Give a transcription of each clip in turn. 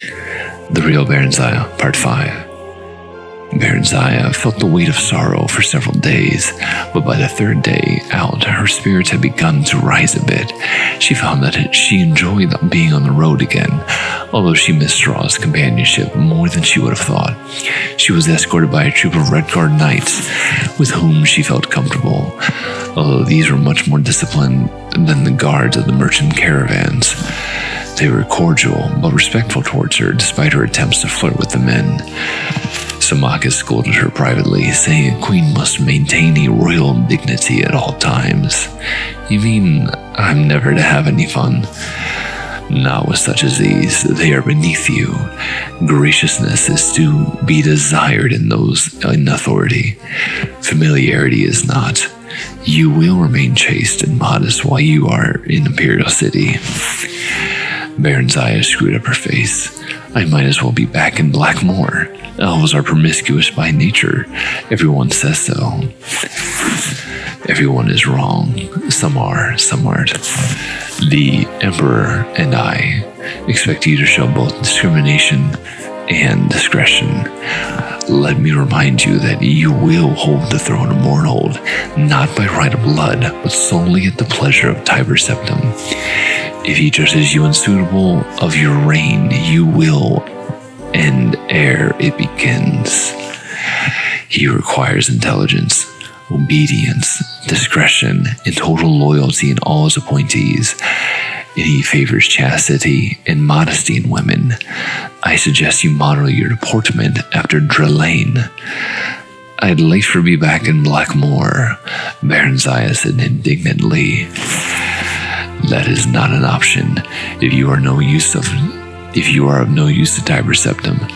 The Real Barenziah, Part 5. Barenziah felt the weight of sorrow for several days, but by the third day out, her spirits had begun to rise a bit. She found that she enjoyed being on the road again, although she missed Straw's companionship more than she would have thought. She was escorted by a troop of Red Guard knights, with whom she felt comfortable, although these were much more disciplined than the guards of the merchant caravans. They were cordial, but respectful towards her, despite her attempts to flirt with the men. Symmachus scolded her privately, saying a queen must maintain a royal dignity at all times. You mean I'm never to have any fun? Not with such as these. They are beneath you. Graciousness is to be desired in those in authority. Familiarity is not. You will remain chaste and modest while you are in Imperial City. Barenziah screwed up her face. I might as well be back in Blackmoor. Elves are promiscuous by nature. Everyone says so. Everyone is wrong. Some are, some aren't. The Emperor and I expect you to show both discrimination and discretion. Let me remind you that you will hold the throne of Mournhold, not by right of blood, but solely at the pleasure of Tiber Septim. If he judges you unsuitable of your reign, you will end ere it begins. He requires intelligence, obedience, discretion, and total loyalty in all his appointees, and he favors chastity and modesty in women. I suggest you model your deportment after Drelane. I'd later be back in Blackmoor, Barenziah said indignantly. That is not an option. If you are of no use to Tiber Septim,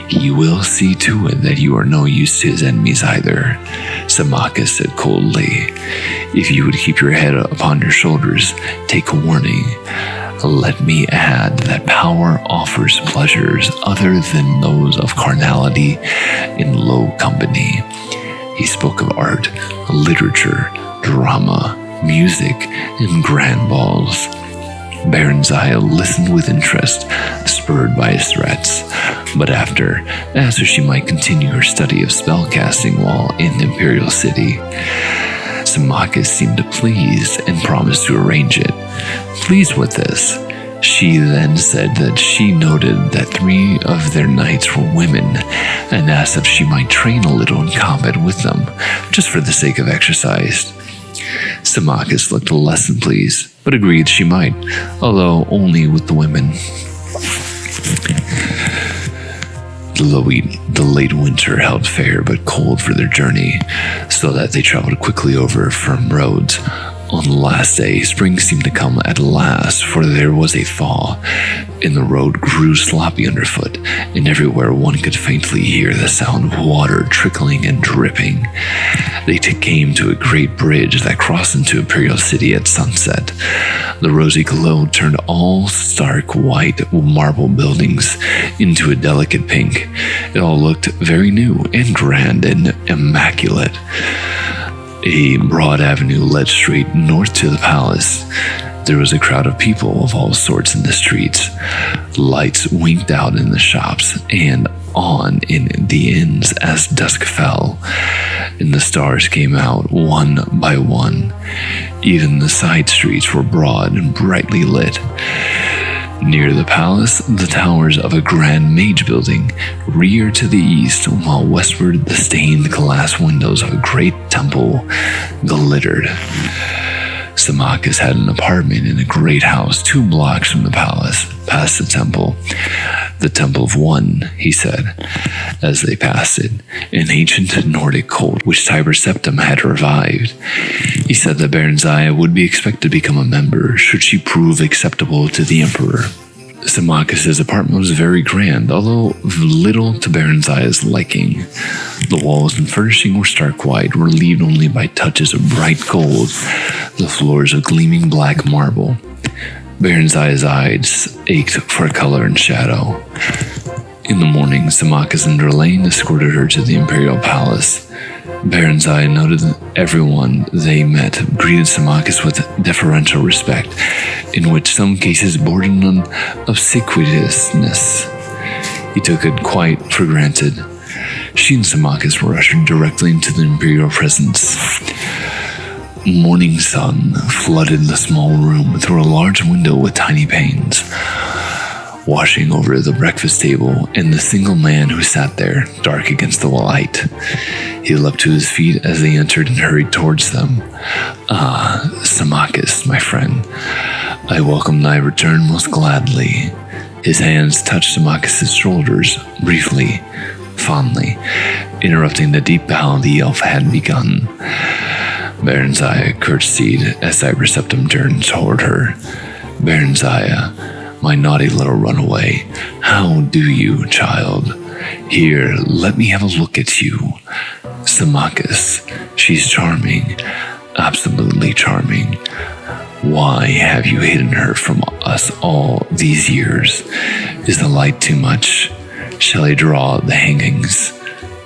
he will see to it that you are no use to his enemies either, Symmachus said coldly. If you would keep your head upon your shoulders, take a warning. Let me add that power offers pleasures other than those of carnality in low company. He spoke of art, literature, drama, music, and grand balls. Barenziah listened with interest, spurred by his threats, but asked her she might continue her study of spellcasting while in the Imperial City. Symmachus seemed pleased and promised to arrange it. Pleased with this, she then said that she noted that 3 of their knights were women and asked if she might train a little in combat with them, just for the sake of exercise. Symmachus looked less than pleased, but agreed she might, although only with the women. The late winter held fair but cold for their journey, so that they traveled quickly over firm roads. On the last day, spring seemed to come at last, for there was a thaw, and the road grew sloppy underfoot, and everywhere one could faintly hear the sound of water trickling and dripping. They came to a great bridge that crossed into Imperial City at sunset. The rosy glow turned all stark white marble buildings into a delicate pink. It all looked very new and grand and immaculate. A broad avenue led straight north to the palace. There was a crowd of people of all sorts in the streets. Lights winked out in the shops and on in the inns as dusk fell, and the stars came out one by one. Even the side streets were broad and brightly lit. Near the palace, the towers of a grand mage building reared to the east, while westward the stained glass windows of a great temple glittered. Symmachus had an apartment in a great house 2 blocks from the palace, past the temple. The Temple of One, he said, as they passed it, an ancient Nordic cult which Tiber Septim had revived. He said that Barenziah would be expected to become a member should she prove acceptable to the Emperor. Symmachus's apartment was very grand, although little to Barenziah's liking. The walls and furnishing were stark white, relieved only by touches of bright gold, the floors of gleaming black marble. Barenziah's eyes ached for color and shadow. In the morning, Symmachus and Drelane escorted her to the Imperial Palace. Barenziah noted that everyone they met greeted Symmachus with deferential respect, in which some cases bordered on obsequiousness. took it quite for granted. She and Symmachus were ushered directly into the imperial presence. Morning sun flooded the small room through a large window with tiny panes, washing over the breakfast table and the single man who sat there, dark against the light. He leapt to his feet as they entered and hurried towards them. "Ah, Symmachus, my friend, I welcome thy return most gladly." His hands touched Symmachus' shoulders, briefly, fondly, interrupting the deep bow the elf had begun. Barenziah curtsied as Tiberseptum turned toward her. "Barenziah, my naughty little runaway, how do you, child? Here, let me have a look at you. Symmachus, she's charming, absolutely charming. Why have you hidden her from us all these years? Is the light too much? Shall I draw the hangings?"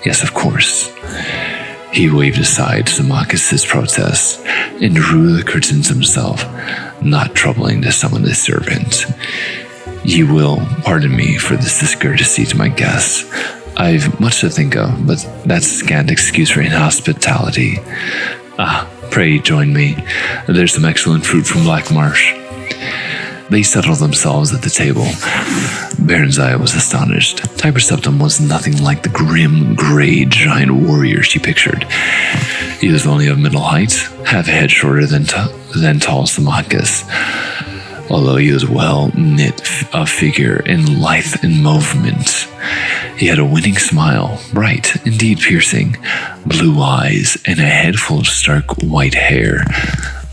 "Yes, of course." He waved aside Symmachus' protests and drew the curtains himself, not troubling to summon his servant. "You will pardon me for this discourtesy to my guests. I've much to think of, but that's scant excuse for inhospitality. Pray join me. There's some excellent fruit from Black Marsh." They settled themselves at the table. Barenziah was astonished. Tiberseptum was nothing like the grim, gray giant warrior she pictured. He was only of middle height, half a head shorter than tall Symmachus, although he was well knit of figure and lithe in movement. He had a winning smile, bright, indeed piercing, blue eyes, and a head full of stark white hair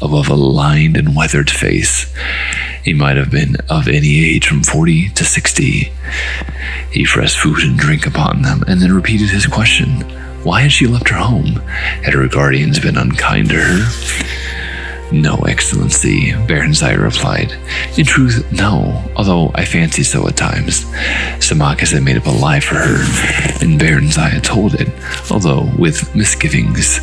above a lined and weathered face. He might have been of any age from 40 to 60. He pressed food and drink upon them, and then repeated his question. Why had she left her home? Had her guardians been unkind to her? "No, Excellency," Barenziah replied. "In truth, no, although I fancy so at times. Symmachus had made up a lie for her, and Barenziah told it, although with misgivings.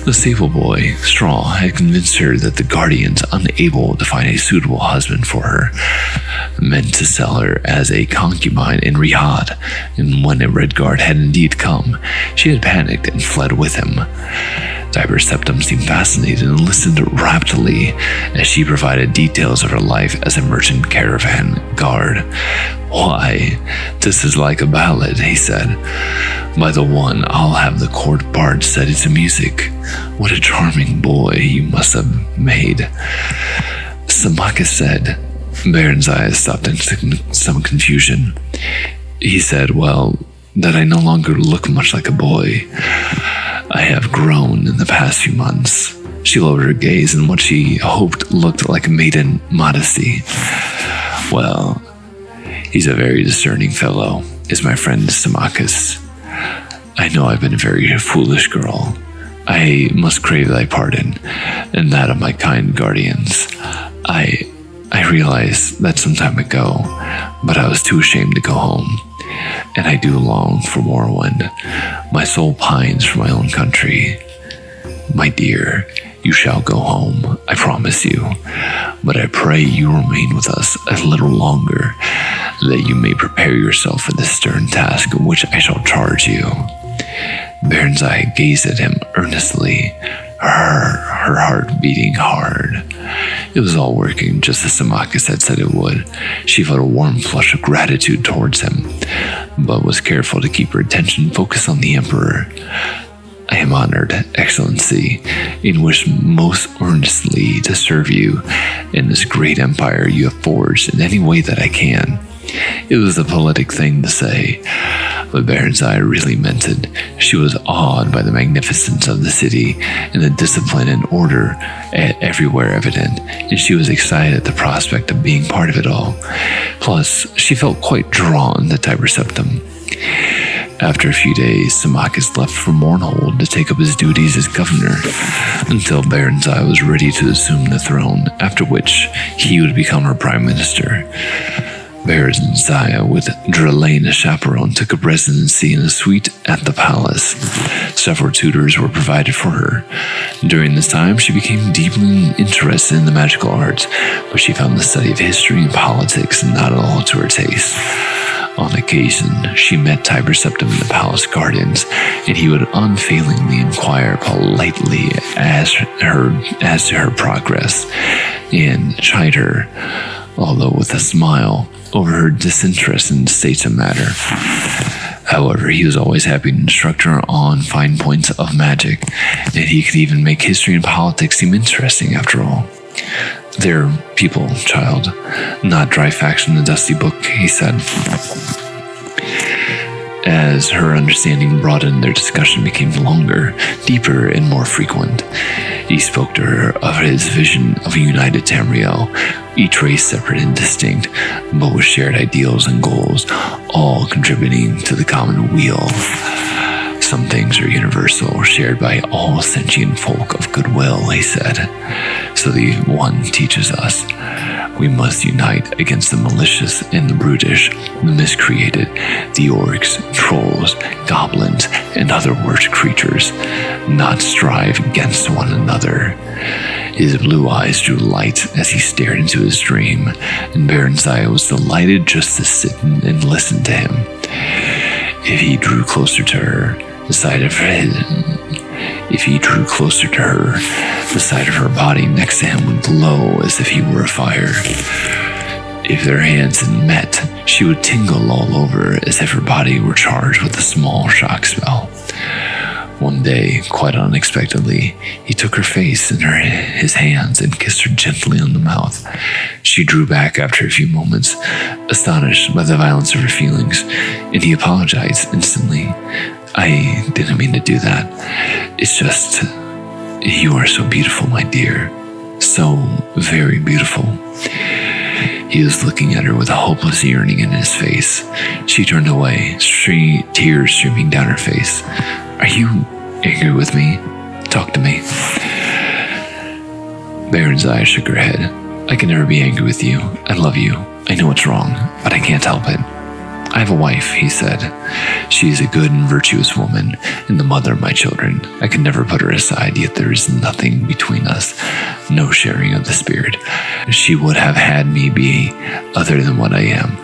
The stable boy, Straw, had convinced her that the guardians, unable to find a suitable husband for her, meant to sell her as a concubine in Riyadh, and when a red guard had indeed come, she had panicked and fled with him." Tiberseptum seemed fascinated and listened raptly as she provided details of her life as a merchant caravan guard. "Why, this is like a ballad," he said. "By the one, I'll have the court bard set it to music. What a charming boy you must have made." Symmachus said. Barenziah stopped in some confusion. He said, "Well, that I no longer look much like a boy. I have grown in the past few months." She lowered her gaze in what she hoped looked like maiden modesty. "Well, he's a very discerning fellow, is my friend Symmachus. I know I've been a very foolish girl. I must crave thy pardon, and that of my kind guardians. I realized that some time ago, but I was too ashamed to go home. And I do long for Morrowind. My soul pines for my own country. My dear, you shall go home, I promise you. But I pray you remain with us a little longer, that you may prepare yourself for the stern task in which I shall charge you." Barenziah gazed at him earnestly, her heart beating hard. It was all working just as Symmachus had said it would. She felt a warm flush of gratitude towards him, but was careful to keep her attention focused on the Emperor. "I am honored, Excellency, and wish most earnestly to serve you in this great empire you have forged in any way that I can." It was a politic thing to say, but Barenziah really meant it. She was awed by the magnificence of the city and the discipline and order everywhere evident, and she was excited at the prospect of being part of it all. Plus, she felt quite drawn to Tiberseptum. After a few days, Symmachus left for Mournhold to take up his duties as governor, until Barenziah was ready to assume the throne, after which he would become her prime minister. Barenziah, with Drelane as chaperone, took up residency in a suite at the palace. Several tutors were provided for her. During this time, she became deeply interested in the magical arts, but she found the study of history and politics not at all to her taste. On occasion, she met Tiber Septim in the palace gardens, and he would unfailingly inquire politely as to her progress, and chide her, although with a smile, over her disinterest in the states of matter. However, he was always happy to instruct her on fine points of magic, and he could even make history and politics seem interesting after all. "They're people, child, not dry facts from the dusty book," he said. As her understanding broadened, their discussion became longer, deeper, and more frequent. He spoke to her of his vision of a united Tamriel, each race separate and distinct, but with shared ideals and goals, all contributing to the common weal. "Some things are universal, shared by all sentient folk of goodwill," he said. "So the one teaches us. We must unite against the malicious and the brutish, the miscreated, the orcs, trolls, goblins, and other worse creatures, not strive against one another." His blue eyes drew light as he stared into his dream, and Barenziah was delighted just to sit and listen to him. If he drew closer to her, the side of her body next to him would glow as if he were afire. If their hands had met, she would tingle all over as if her body were charged with a small shock spell. One day, quite unexpectedly, he took her face in his hands and kissed her gently on the mouth. She drew back after a few moments, astonished by the violence of her feelings, and he apologized instantly. "I didn't mean to do that. It's just, you are so beautiful, my dear. So very beautiful." He was looking at her with a hopeless yearning in his face. She turned away, tears streaming down her face. "Are you angry with me? Talk to me." Barenziah shook her head. "I can never be angry with you. I love you. I know it's wrong, but I can't help it." "I have a wife," he said. "She is a good and virtuous woman, and the mother of my children. I can never put her aside, yet there is nothing between us, no sharing of the spirit. She would have had me be other than what I am.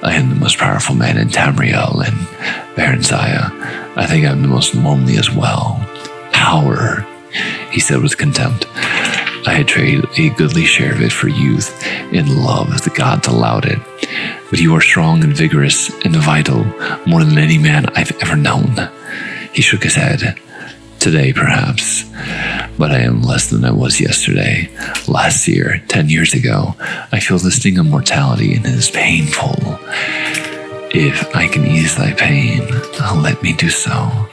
I am the most powerful man in Tamriel, and Barenziah, I think I'm the most lonely as well." "Power," he said with contempt. "I had traded a goodly share of it for youth and love the gods allowed it. But you are strong and vigorous and vital, more than any man I've ever known." He shook his head. "Today, perhaps, but I am less than I was yesterday, last year, 10 years ago. I feel the sting of mortality, and it is painful. If I can ease thy pain, let me do so."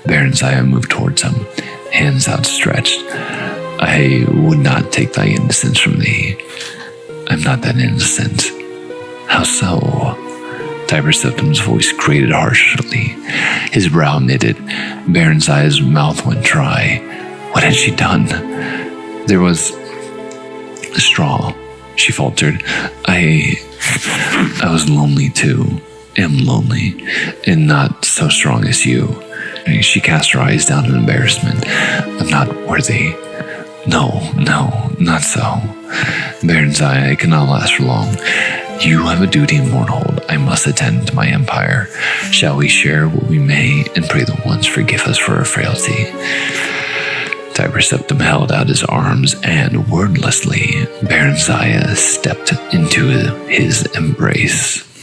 Barenziah moved towards him, hands outstretched. "I would not take thy innocence from thee. I'm not that innocent." "How so?" Tiber Septim's voice grated harshly. His brow knitted. Barenziah's mouth went dry. What had she done? "There was a straw," she faltered. I was lonely too. Am lonely, and not so strong as you." She cast her eyes down in embarrassment. "I'm not worthy." No, not so. Barenziah, I cannot last for long. You have a duty in Mournhold. I must attend to my empire. Shall we share what we may, and pray the ones forgive us for our frailty?" Tiber Septim held out his arms, and wordlessly, Barenziah stepped into his embrace.